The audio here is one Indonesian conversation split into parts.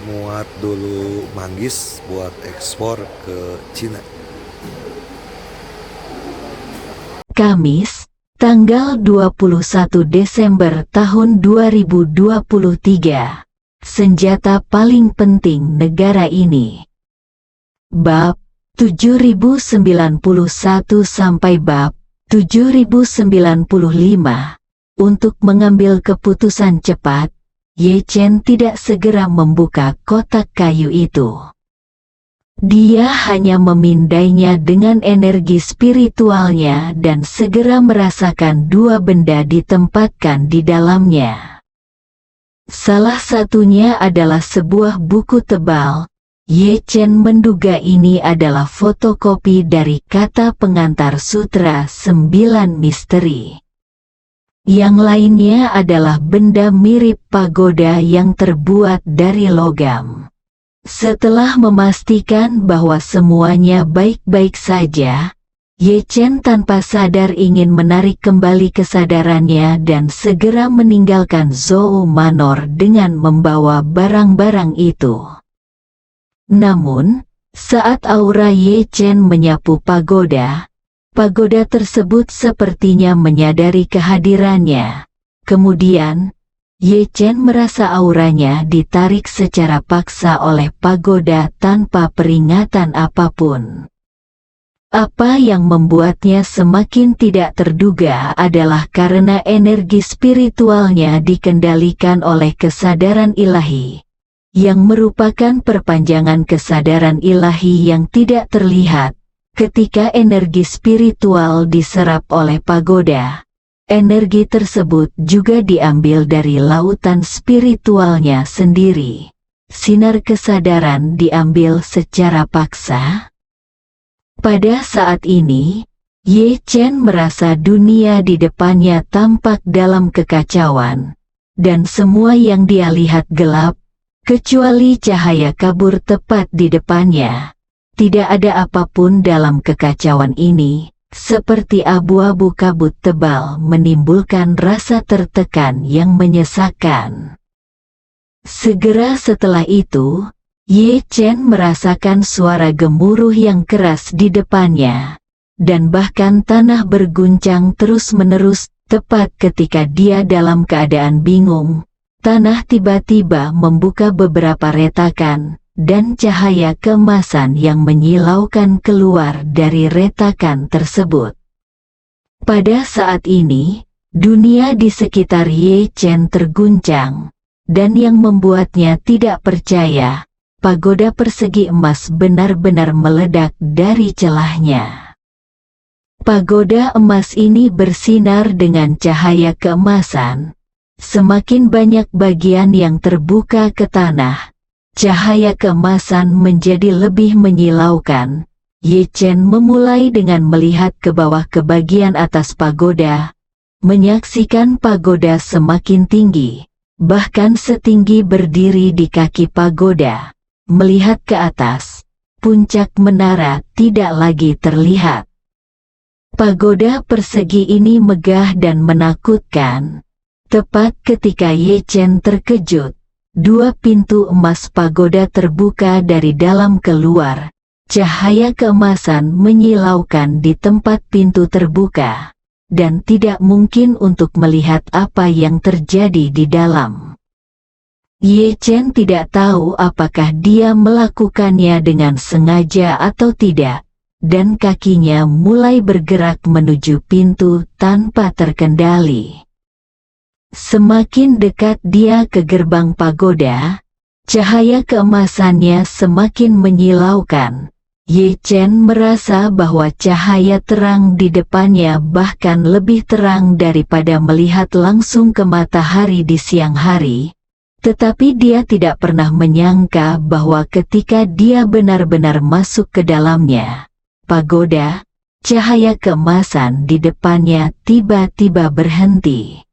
muat dulu manggis buat ekspor ke Cina. Kamis, tanggal 21 Desember tahun 2023. Senjata paling penting negara ini. Bab 7091 sampai bab 7095. Untuk mengambil keputusan cepat, Ye Chen tidak segera membuka kotak kayu itu. Dia hanya memindainya dengan energi spiritualnya dan segera merasakan dua benda ditempatkan di dalamnya. Salah satunya adalah sebuah buku tebal. Ye Chen menduga ini adalah fotokopi dari kata pengantar sutra 9 misteri. Yang lainnya adalah benda mirip pagoda yang terbuat dari logam. Setelah memastikan bahwa semuanya baik-baik saja, Ye Chen tanpa sadar ingin menarik kembali kesadarannya dan segera meninggalkan Zhou Manor dengan membawa barang-barang itu. Namun, saat aura Ye Chen menyapu pagoda, pagoda tersebut sepertinya menyadari kehadirannya. Kemudian, Ye Chen merasa auranya ditarik secara paksa oleh pagoda tanpa peringatan apapun. Apa yang membuatnya semakin tidak terduga adalah karena energi spiritualnya dikendalikan oleh kesadaran ilahi, yang merupakan perpanjangan kesadaran ilahi yang tidak terlihat. Ketika energi spiritual diserap oleh pagoda, energi tersebut juga diambil dari lautan spiritualnya sendiri. Sinar kesadaran diambil secara paksa. Pada saat ini, Ye Chen merasa dunia di depannya tampak dalam kekacauan, dan semua yang dia lihat gelap, kecuali cahaya kabur tepat di depannya. Tidak ada apapun dalam kekacauan ini, seperti abu-abu kabut tebal menimbulkan rasa tertekan yang menyesakkan. Segera setelah itu, Ye Chen merasakan suara gemuruh yang keras di depannya, dan bahkan tanah berguncang terus-menerus. Tepat ketika dia dalam keadaan bingung, tanah tiba-tiba membuka beberapa retakan, dan cahaya keemasan yang menyilaukan keluar dari retakan tersebut. Pada saat ini, dunia di sekitar Ye Chen terguncang, dan yang membuatnya tidak percaya, pagoda persegi emas benar-benar meledak dari celahnya. Pagoda emas ini bersinar dengan cahaya keemasan. Semakin banyak bagian yang terbuka ke tanah, cahaya keemasan menjadi lebih menyilaukan. Ye Chen memulai dengan melihat ke bawah ke bagian atas pagoda, menyaksikan pagoda semakin tinggi, bahkan setinggi berdiri di kaki pagoda. Melihat ke atas, puncak menara tidak lagi terlihat. Pagoda persegi ini megah dan menakutkan. Tepat ketika Ye Chen terkejut, dua pintu emas pagoda terbuka dari dalam keluar. Cahaya keemasan menyilaukan di tempat pintu terbuka, dan tidak mungkin untuk melihat apa yang terjadi di dalam. Ye Chen tidak tahu apakah dia melakukannya dengan sengaja atau tidak, dan kakinya mulai bergerak menuju pintu tanpa terkendali. Semakin dekat dia ke gerbang pagoda, cahaya keemasannya semakin menyilaukan. Ye Chen merasa bahwa cahaya terang di depannya bahkan lebih terang daripada melihat langsung ke matahari di siang hari. Tetapi dia tidak pernah menyangka bahwa ketika dia benar-benar masuk ke dalamnya, pagoda, cahaya keemasan di depannya tiba-tiba berhenti.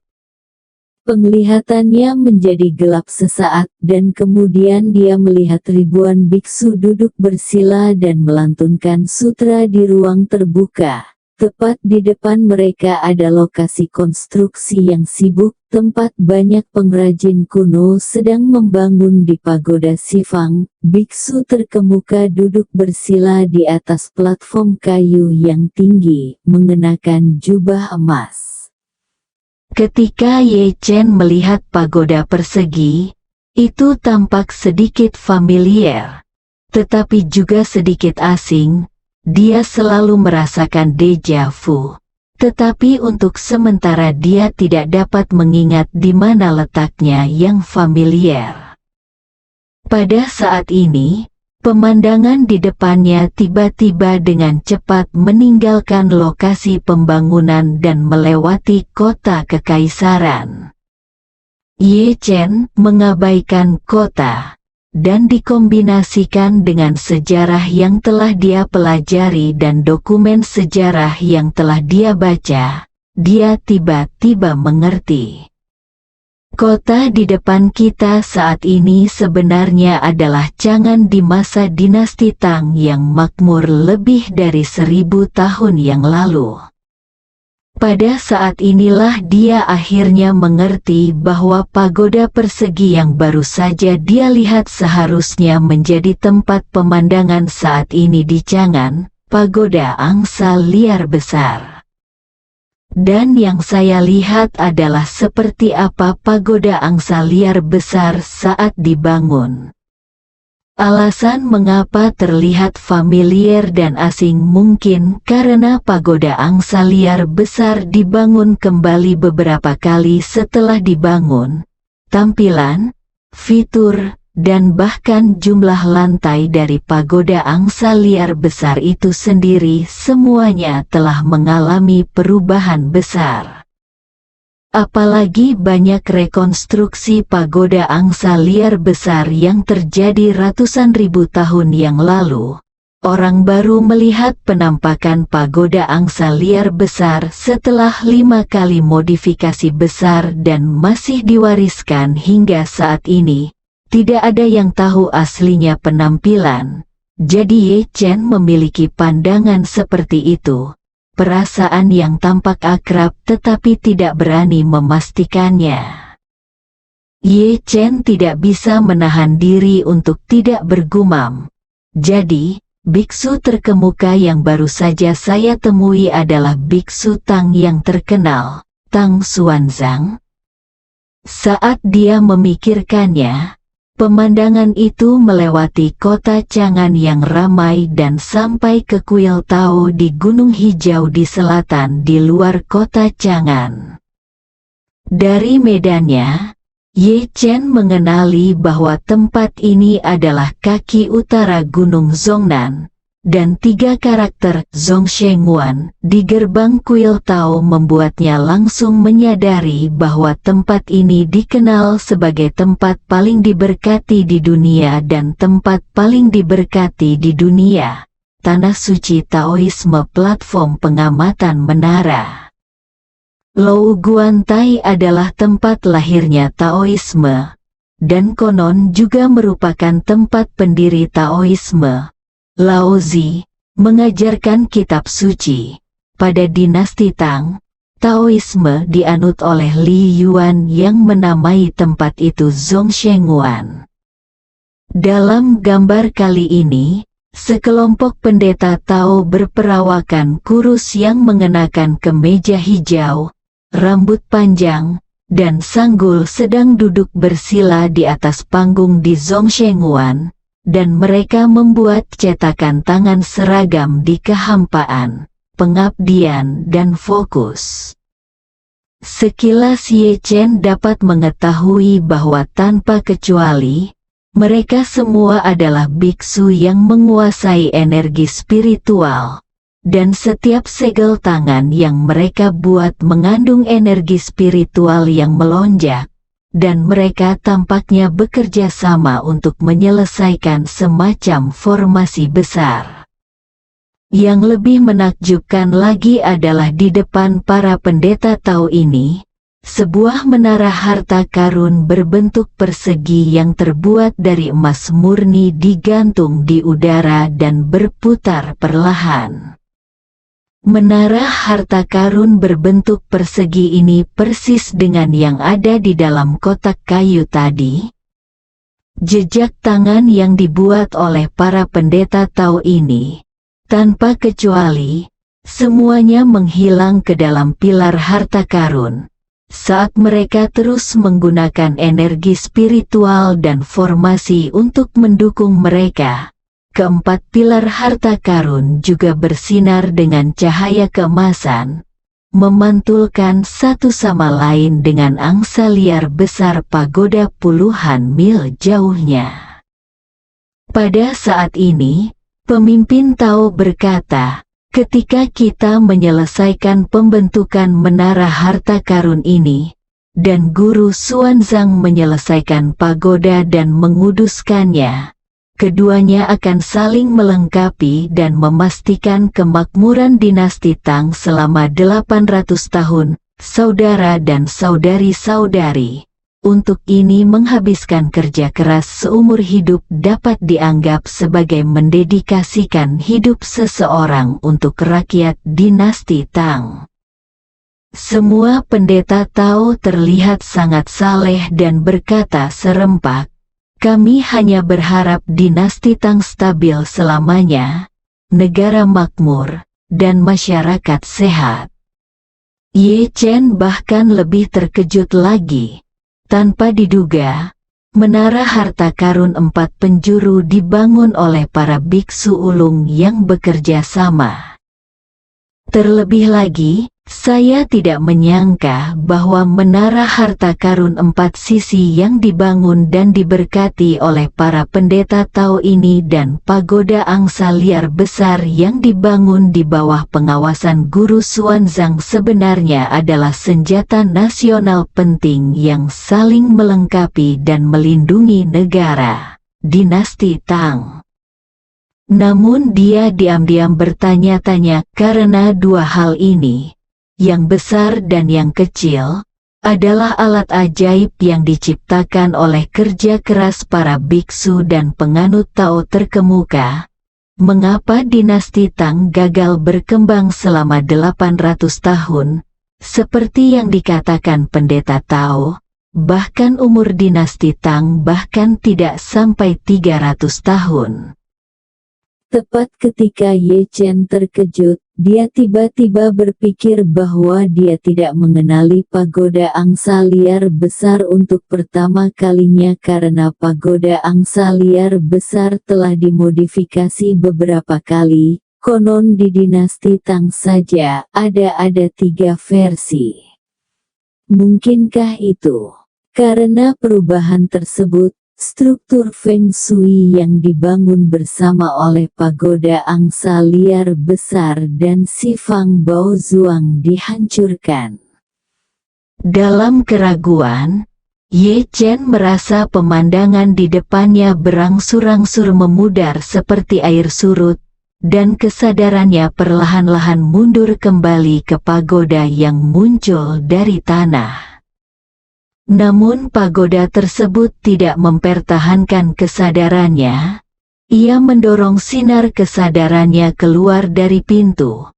Penglihatannya menjadi gelap sesaat dan kemudian dia melihat ribuan biksu duduk bersila dan melantunkan sutra di ruang terbuka. Tepat di depan mereka ada lokasi konstruksi yang sibuk, tempat banyak pengrajin kuno sedang membangun di Pagoda Sifang. Biksu terkemuka duduk bersila di atas platform kayu yang tinggi, mengenakan jubah emas. Ketika Ye Chen melihat pagoda persegi, itu tampak sedikit familiar, tetapi juga sedikit asing. Dia selalu merasakan deja vu, tetapi untuk sementara dia tidak dapat mengingat di mana letaknya yang familiar. Pada saat ini, pemandangan di depannya tiba-tiba dengan cepat meninggalkan lokasi pembangunan dan melewati kota kekaisaran. Ye Chen mengabaikan kota dan dikombinasikan dengan sejarah yang telah dia pelajari dan dokumen sejarah yang telah dia baca, dia tiba-tiba mengerti. Kota di depan kita saat ini sebenarnya adalah Chang'an di masa dinasti Tang yang makmur lebih dari 1000 tahun yang lalu. Pada saat inilah dia akhirnya mengerti bahwa pagoda persegi yang baru saja dia lihat seharusnya menjadi tempat pemandangan saat ini di Chang'an, pagoda angsa liar besar. Dan yang saya lihat adalah seperti apa pagoda angsa liar besar saat dibangun. Alasan mengapa terlihat familiar dan asing mungkin karena pagoda angsa liar besar dibangun kembali beberapa kali setelah dibangun. Tampilan, fitur, dan bahkan jumlah lantai dari pagoda angsa liar besar itu sendiri semuanya telah mengalami perubahan besar. Apalagi banyak rekonstruksi pagoda angsa liar besar yang terjadi ratusan ribu tahun yang lalu. Orang baru melihat penampakan pagoda angsa liar besar setelah 5 kali modifikasi besar dan masih diwariskan hingga saat ini. Tidak ada yang tahu aslinya penampilan. Jadi Ye Chen memiliki pandangan seperti itu. Perasaan yang tampak akrab tetapi tidak berani memastikannya. Ye Chen tidak bisa menahan diri untuk tidak bergumam. Jadi, biksu terkemuka yang baru saja saya temui adalah biksu Tang yang terkenal, Tang Xuanzang. Saat dia memikirkannya, pemandangan itu melewati kota Chang'an yang ramai dan sampai ke kuil Tao di Gunung Hijau di selatan di luar kota Chang'an. Dari medannya, Ye Chen mengenali bahwa tempat ini adalah kaki utara Gunung Zhongnan, dan 3 karakter Zhongshenguan di gerbang kuil Tao membuatnya langsung menyadari bahwa tempat ini dikenal sebagai tempat paling diberkati di dunia dan tempat paling diberkati di dunia, tanah suci Taoisme platform pengamatan menara. Lou Guantai adalah tempat lahirnya Taoisme, dan konon juga merupakan tempat pendiri Taoisme. Lao Zi mengajarkan kitab suci. Pada dinasti Tang, Taoisme dianut oleh Li Yuan yang menamai tempat itu Zhongshenguan. Dalam gambar kali ini, sekelompok pendeta Tao berperawakan kurus yang mengenakan kemeja hijau, rambut panjang, dan sanggul sedang duduk bersila di atas panggung di Zhongshenguan. Dan mereka membuat cetakan tangan seragam di kehampaan, pengabdian dan fokus. Sekilas Ye Chen dapat mengetahui bahwa tanpa kecuali, mereka semua adalah biksu yang menguasai energi spiritual, dan setiap segel tangan yang mereka buat mengandung energi spiritual yang melonjak. Dan mereka tampaknya bekerja sama untuk menyelesaikan semacam formasi besar. Yang lebih menakjubkan lagi adalah di depan para pendeta Tao ini, sebuah menara harta karun berbentuk persegi yang terbuat dari emas murni digantung di udara dan berputar perlahan. Menara harta karun berbentuk persegi ini persis dengan yang ada di dalam kotak kayu tadi. Jejak tangan yang dibuat oleh para pendeta Tao ini, tanpa kecuali, semuanya menghilang ke dalam pilar harta karun, saat mereka terus menggunakan energi spiritual dan formasi untuk mendukung mereka. Keempat pilar harta karun juga bersinar dengan cahaya keemasan, memantulkan satu sama lain dengan angsa liar besar pagoda puluhan mil jauhnya. Pada saat ini, pemimpin Tao berkata, ketika kita menyelesaikan pembentukan menara harta karun ini, dan Guru Xuanzang menyelesaikan pagoda dan menguduskannya, keduanya akan saling melengkapi dan memastikan kemakmuran dinasti Tang selama 800 tahun, saudara dan saudari-saudari. Untuk ini menghabiskan kerja keras seumur hidup dapat dianggap sebagai mendedikasikan hidup seseorang untuk rakyat dinasti Tang. Semua pendeta Tao terlihat sangat saleh dan berkata serempak, "Kami hanya berharap dinasti Tang stabil selamanya, negara makmur, dan masyarakat sehat." Ye Chen bahkan lebih terkejut lagi. Tanpa diduga, menara harta karun 4 penjuru dibangun oleh para biksu ulung yang bekerja sama. Terlebih lagi, saya tidak menyangka bahwa menara harta karun 4 sisi yang dibangun dan diberkati oleh para pendeta Tao ini dan pagoda angsa liar besar yang dibangun di bawah pengawasan Guru Xuanzang sebenarnya adalah senjata nasional penting yang saling melengkapi dan melindungi negara dinasti Tang. Namun dia diam-diam bertanya-tanya karena dua hal ini, yang besar dan yang kecil, adalah alat ajaib yang diciptakan oleh kerja keras para biksu dan penganut Tao terkemuka. Mengapa dinasti Tang gagal berkembang selama 800 tahun, seperti yang dikatakan pendeta Tao, bahkan umur dinasti Tang bahkan tidak sampai 300 tahun. Tepat ketika Ye Chen terkejut, dia tiba-tiba berpikir bahwa dia tidak mengenali pagoda angsa liar besar untuk pertama kalinya karena pagoda angsa liar besar telah dimodifikasi beberapa kali. Konon di dinasti Tang saja ada 3 versi. Mungkinkah itu? Karena perubahan tersebut, struktur Feng Shui yang dibangun bersama oleh pagoda angsa liar besar dan Sifang Bao Zuang dihancurkan. Dalam keraguan, Ye Chen merasa pemandangan di depannya berangsur-angsur memudar seperti air surut, dan kesadarannya perlahan-lahan mundur kembali ke pagoda yang muncul dari tanah. Namun pagoda tersebut tidak mempertahankan kesadarannya. Ia mendorong sinar kesadarannya keluar dari pintu,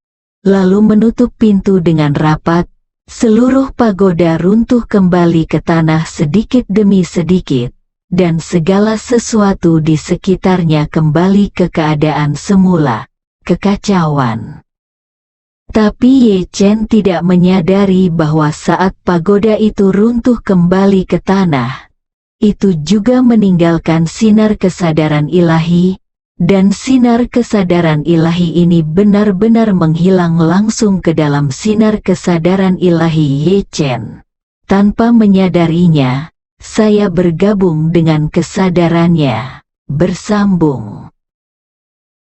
lalu menutup pintu dengan rapat. Seluruh pagoda runtuh kembali ke tanah sedikit demi sedikit, dan segala sesuatu di sekitarnya kembali ke keadaan semula, kekacauan. Tapi Ye Chen tidak menyadari bahwa saat pagoda itu runtuh kembali ke tanah, itu juga meninggalkan sinar kesadaran ilahi, dan sinar kesadaran ilahi ini benar-benar menghilang langsung ke dalam sinar kesadaran ilahi Ye Chen. Tanpa menyadarinya, saya bergabung dengan kesadarannya, bersambung.